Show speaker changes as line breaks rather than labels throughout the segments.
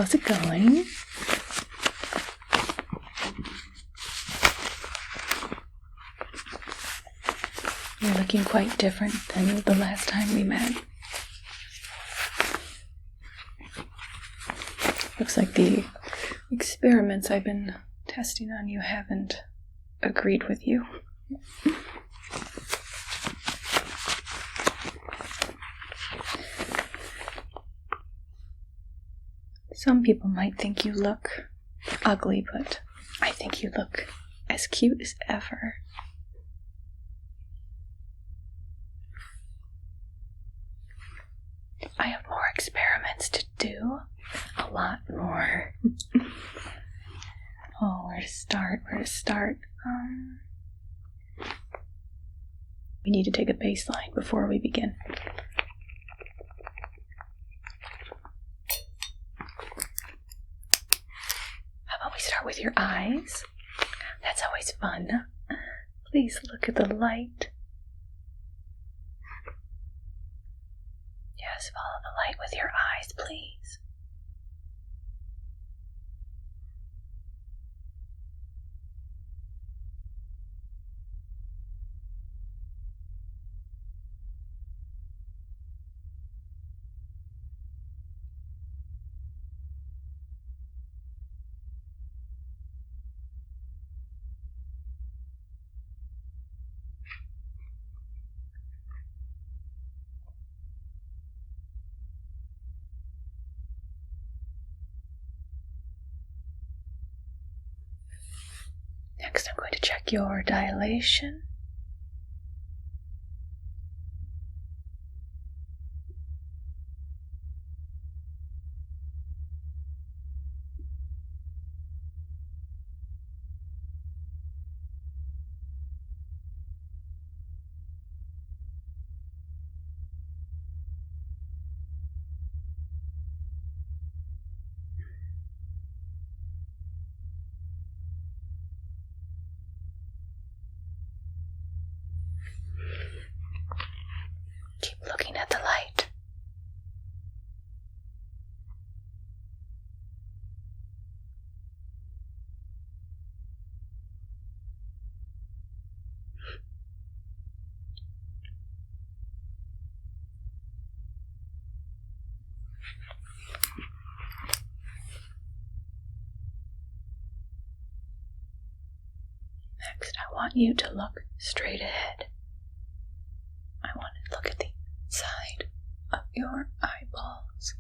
how's it going? You're looking quite different than the last time we met. Looks like the experiments I've been testing on you haven't agreed with you. Some people might think you look ugly, but I think you look as cute as ever. I have more experiments to do. A lot more. Oh, where to start? We need to take a baseline before we begin. How about we start with your eyes? That's always fun. Please look at the light. Yes, follow the light with your eyes, please. Next, I'm going to check your dilation. Keep looking at the light. Next, I want you to look straight ahead. I want to look at the side of your eyeballs.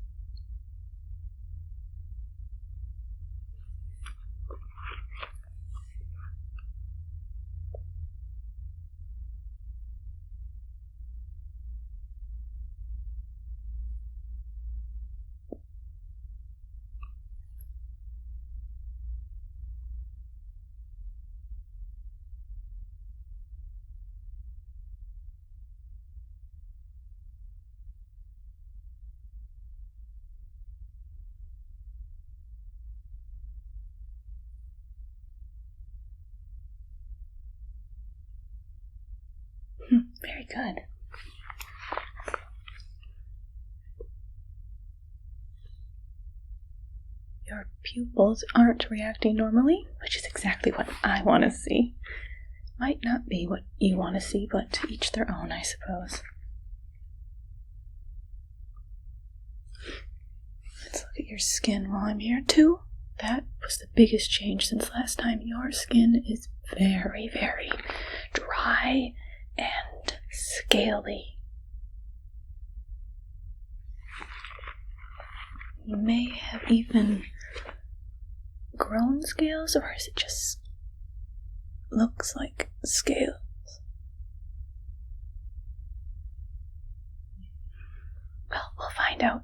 Very good. Your pupils aren't reacting normally, which is exactly what I want to see. Might not be what you want to see, but to each their own, I suppose. Let's look at your skin while I'm here, too. That was the biggest change since last time. Your skin is very, very dry and scaly. You may have even grown scales, or is it just looks like scales? Well, we'll find out.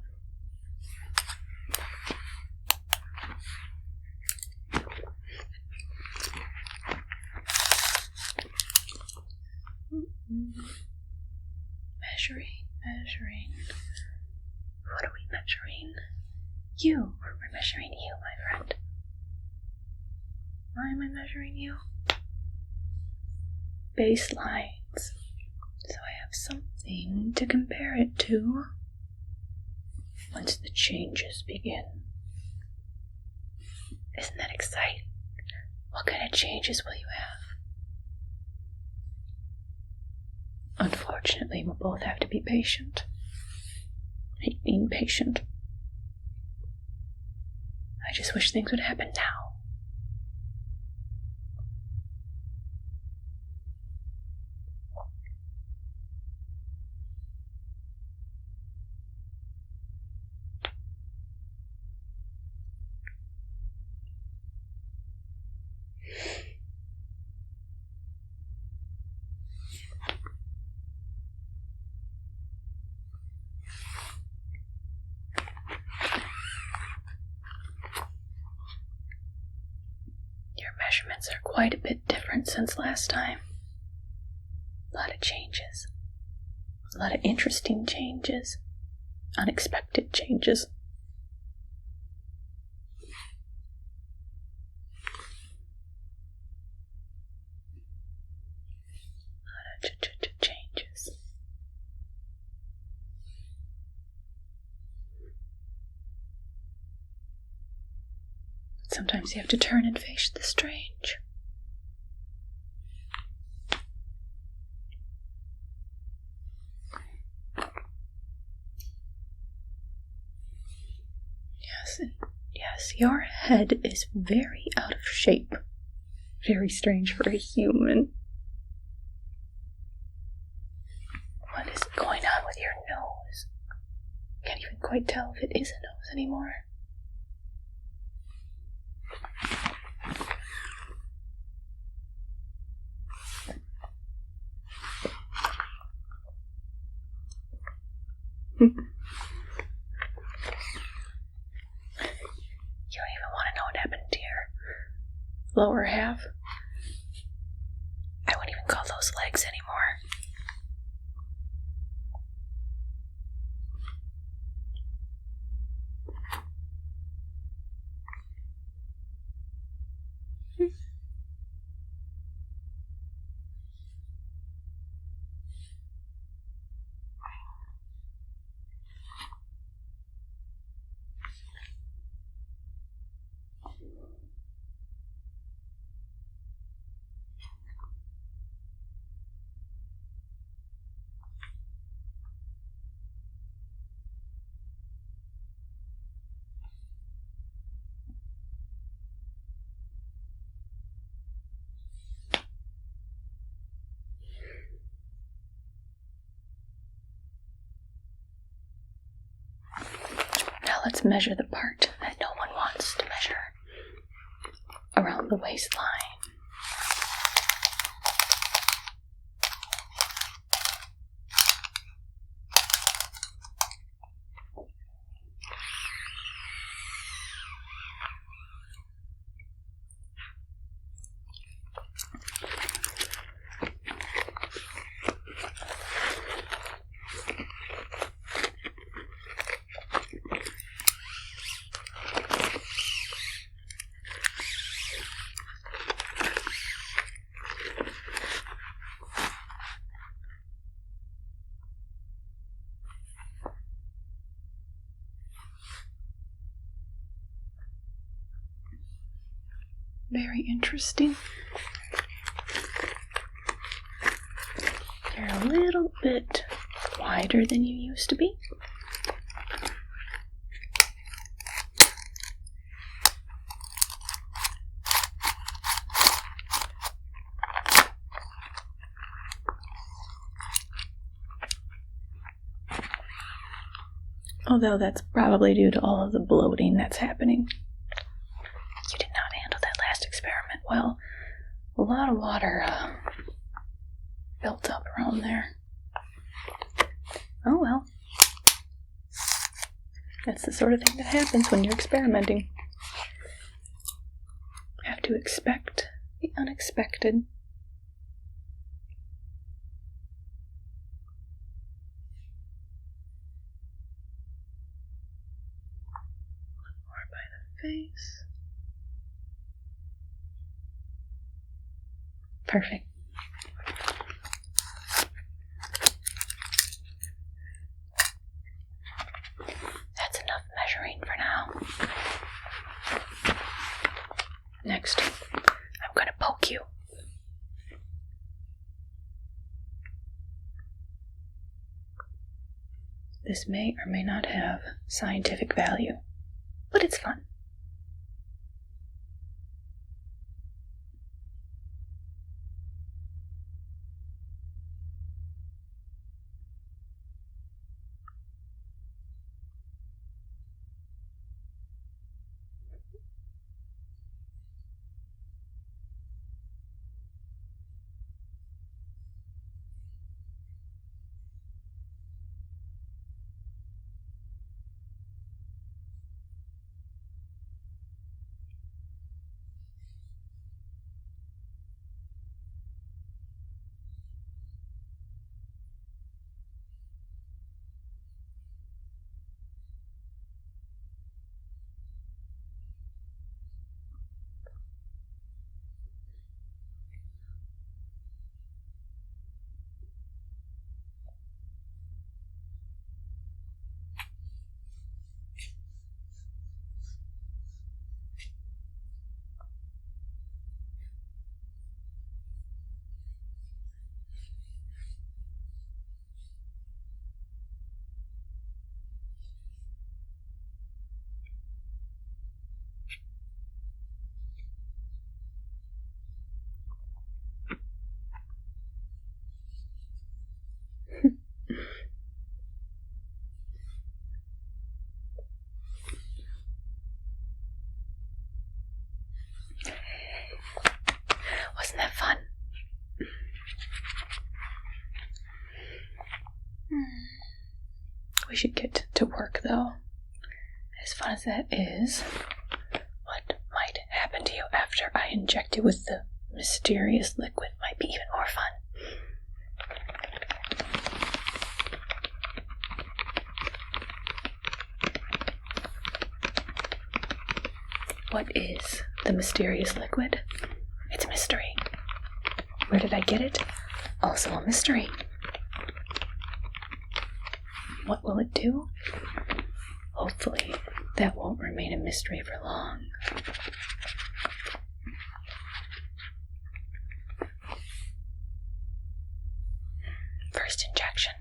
Measuring. What are we measuring? You. We're measuring you, my friend. Why am I measuring you? Baselines. So I have something to compare it to once the changes begin. Isn't that exciting? What kind of changes will you have? Unfortunately, we'll both have to be patient. I hate being patient. I just wish things would happen now. Your measurements are quite a bit different since last time. A lot of changes. A lot of interesting changes. Unexpected changes. A lot of changes. Sometimes you have to turn and face the strange. Yes, your head is very out of shape. Very strange for a human. What is going on with your nose? Can't even quite tell if it is a nose anymore. You don't even want to know what happened to your lower half. I wouldn't even call those legs anymore. Now let's measure the part that no one wants to measure. Around the waistline. Very interesting. You're a little bit wider than you used to be. Although that's probably due to all of the bloating that's happening. You did not handle that last experiment well. A lot of water built up around there. Oh well. That's the sort of thing that happens when you're experimenting. You have to expect the unexpected. More by the face. Perfect. That's enough measuring for now. Thank you. This may or may not have scientific value, but it's fun. Wasn't that fun? We should get to work, though. As fun as that is, what might happen to you after I inject you with the mysterious liquid might be even more fun. What is the mysterious liquid? It's a mystery. Where did I get it? Also a mystery. What will it do? Hopefully, that won't remain a mystery for long. First injection.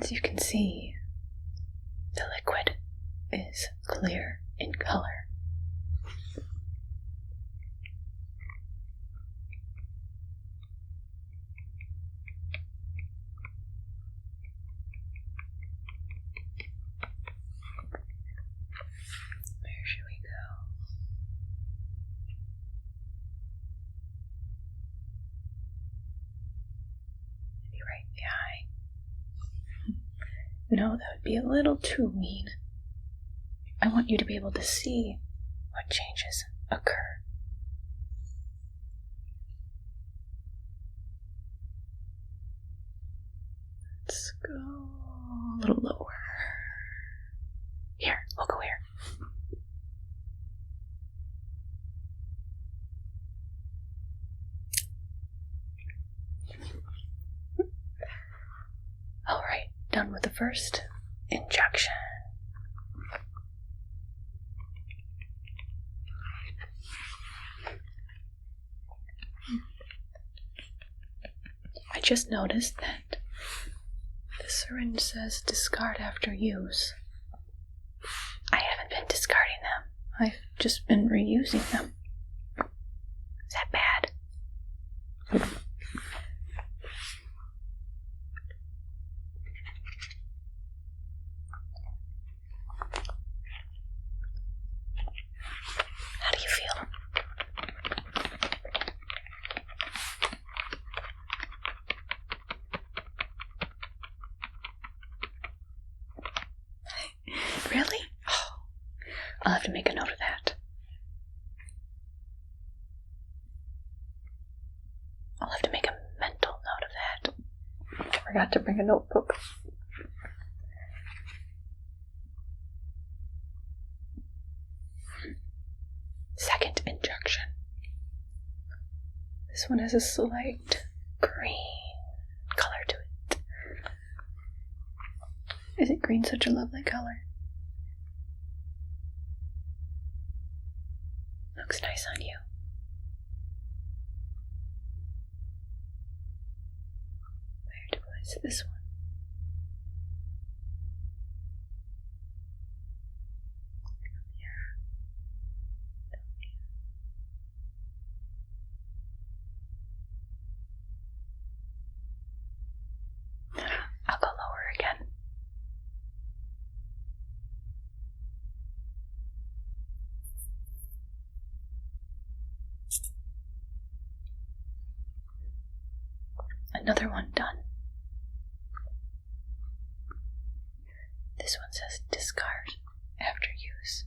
As you can see, the liquid is clear in color. Where should we go? Maybe right in the eye. No, that would be a little too mean. I want you to be able to see what changes occur. Let's go a little lower. Here, we'll go here. Alright, done with the first injection. I just noticed that the syringe says discard after use. I haven't been discarding them. I've just been reusing them. Is that bad? How do you feel? Really? Oh, I'll have to make a note of that. I'll have to make a mental note of that. I forgot to bring a notebook. Second injection. This one has a slight green color to it. Isn't green such a lovely color? Looks nice on you. Where to place this one? I'll go lower again. Another one done. This one says discard after use.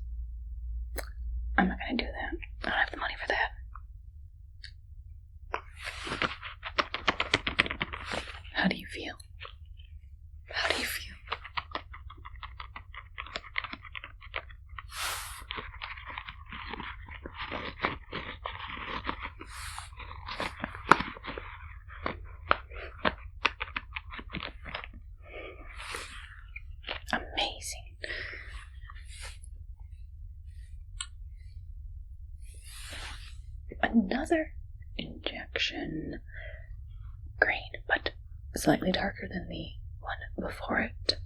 I'm not going to do that. I don't have the money for that. How do you feel? How do you feel? Amazing. Another injection. Green, but slightly darker than the one before it.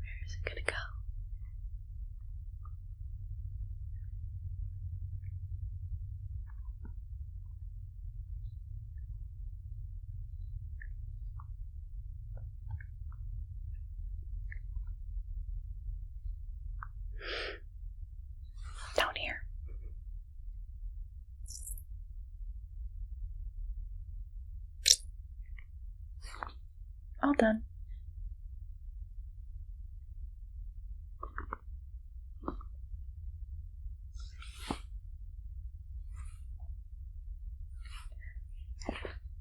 Where is it gonna go? Down here. All done.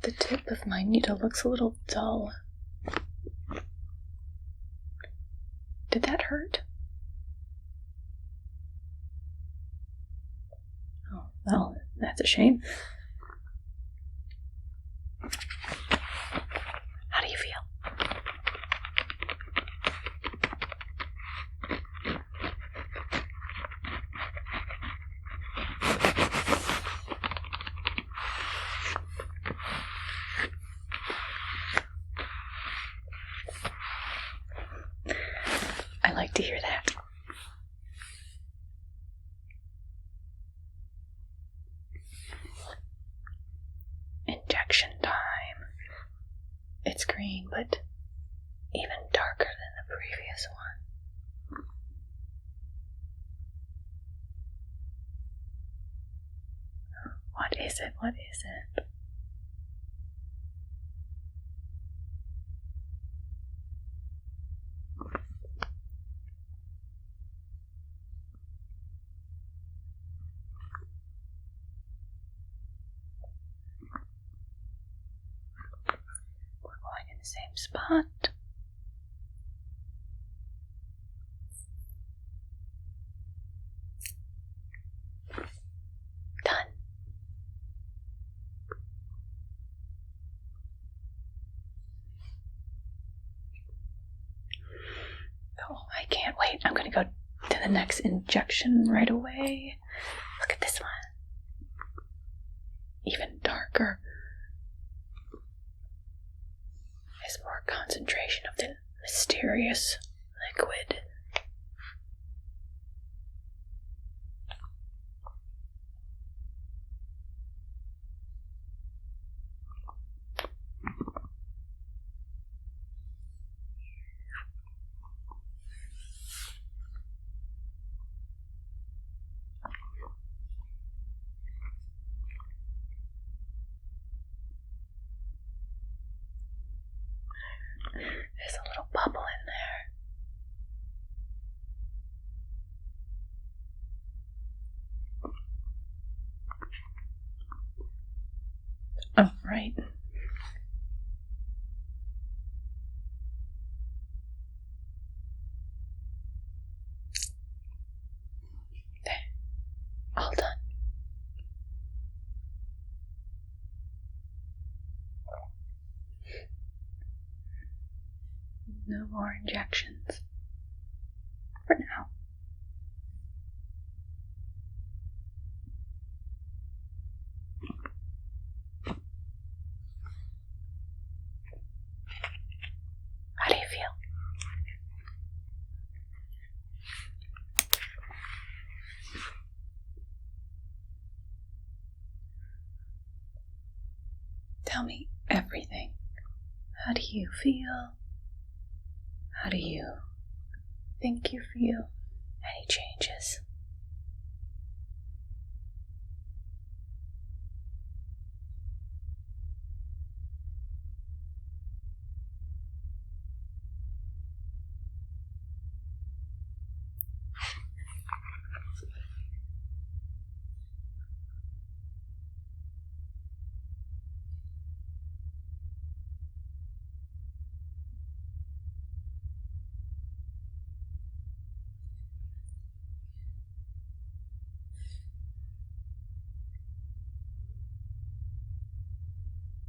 The tip of my needle looks a little dull. Did that hurt? Oh, well, that's a shame. How do you feel? I like to hear that. Injection time. It's green, but even darker than the previous one. What is it? What is it? We're going in the same spot. Done. Oh, I can't wait. I'm going to go to the next injection right away. Look at this one. Even darker. There's more concentration of the mysterious liquid. There's a little bubble in there. Oh, right. There. All done. No more injections. For now. How do you feel? Tell me everything. How do you feel? How do you think you feel? Any changes?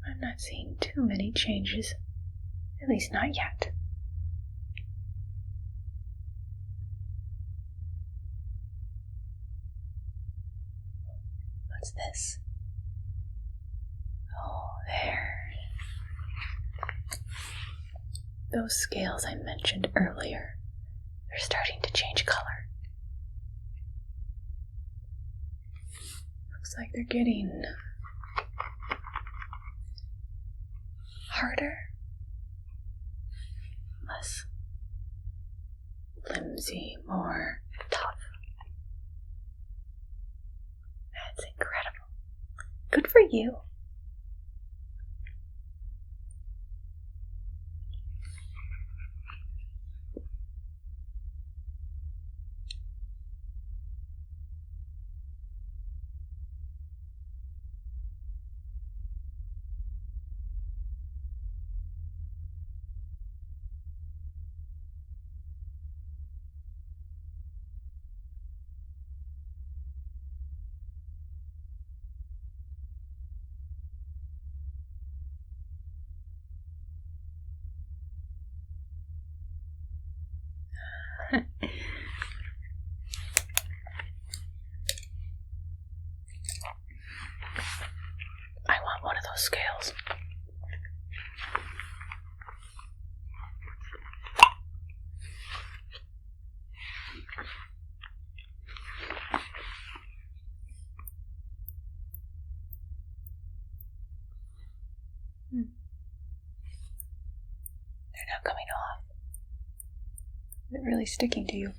I'm not seeing too many changes. At least not yet. What's this? Oh, there. Those scales I mentioned earlier, they're starting to change color. Looks like they're getting harder, less flimsy, more tough. That's incredible. Good for you. I want one of those scales. They're not coming off. They're really sticking to you.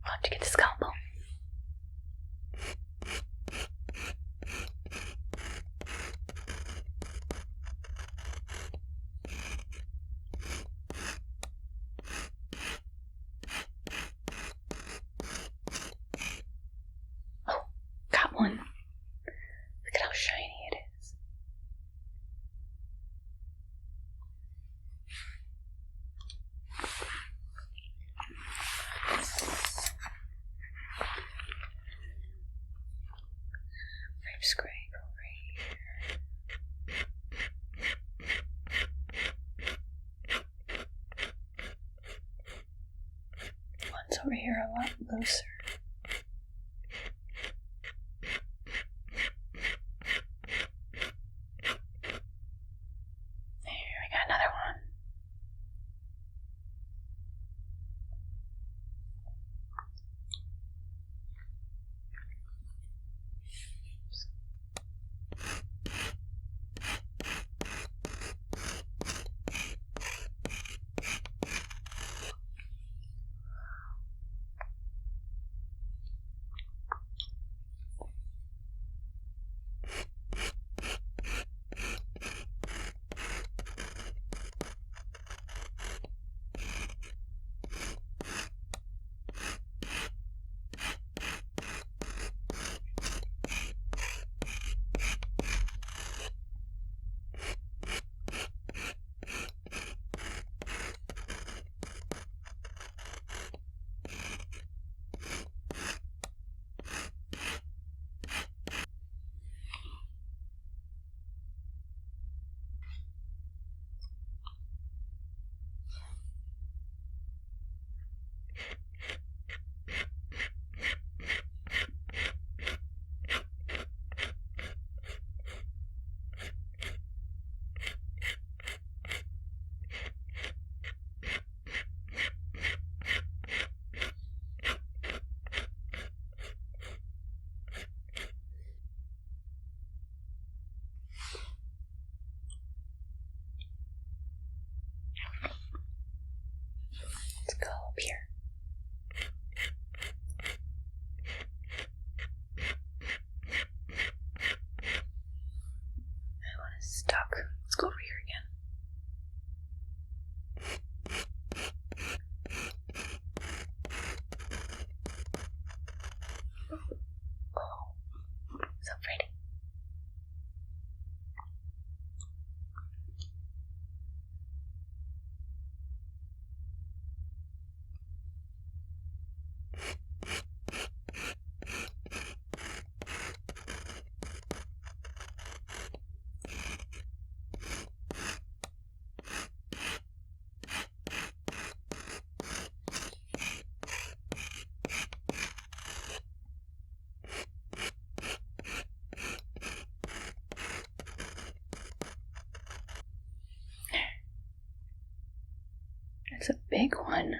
I'll have to get the scalpel. Oh, got one. Look at how shiny it is. Scrape over here. One's over here a lot looser. There, we got another one. Let's go up here. That one is stuck. Let's go over here again. Oh, so pretty. It's a big one.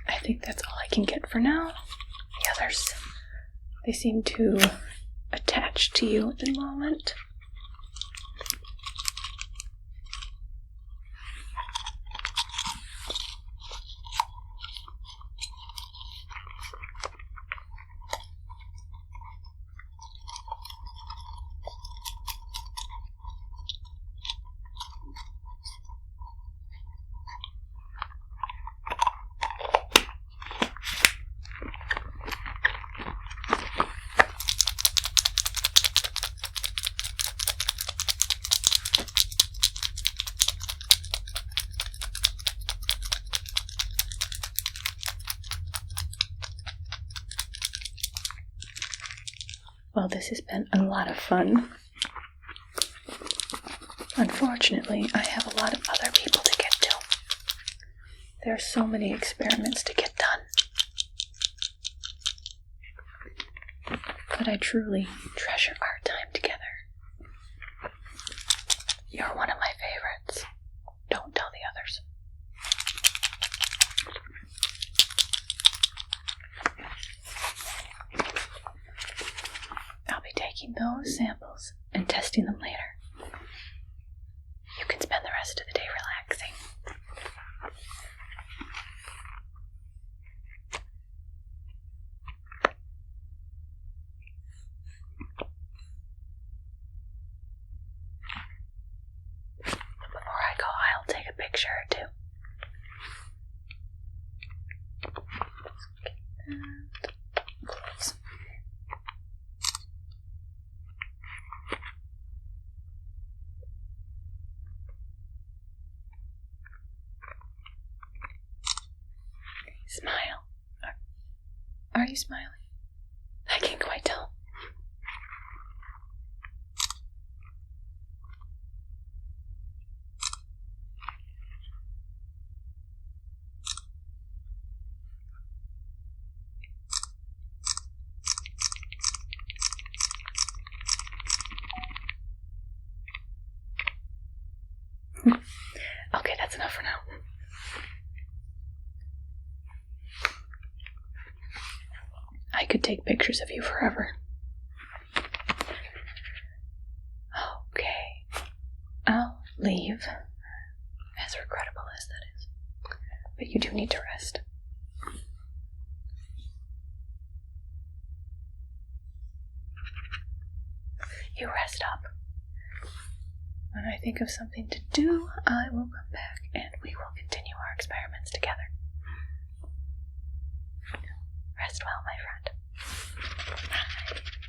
I think that's all I can get for now. The others, they seem too attached to you at the moment. Well, this has been a lot of fun. Unfortunately, I have a lot of other people to get to. There are so many experiments to get done. But I truly treasure our time together. You're one of my favorites. Don't tell the others. I'll be taking those samples and testing them later. You can spend the rest of the day relaxing. Before I go, I'll take a picture or two. Close. Smile. Are you smiling? I can't quite tell. Okay, that's enough for now. I could take pictures of you forever. Okay. I'll leave. As regrettable as that is. But you do need to rest. You rest up. When I think of something to do, I will come back and we will continue our experiments together. Rest well, my friend. Bye.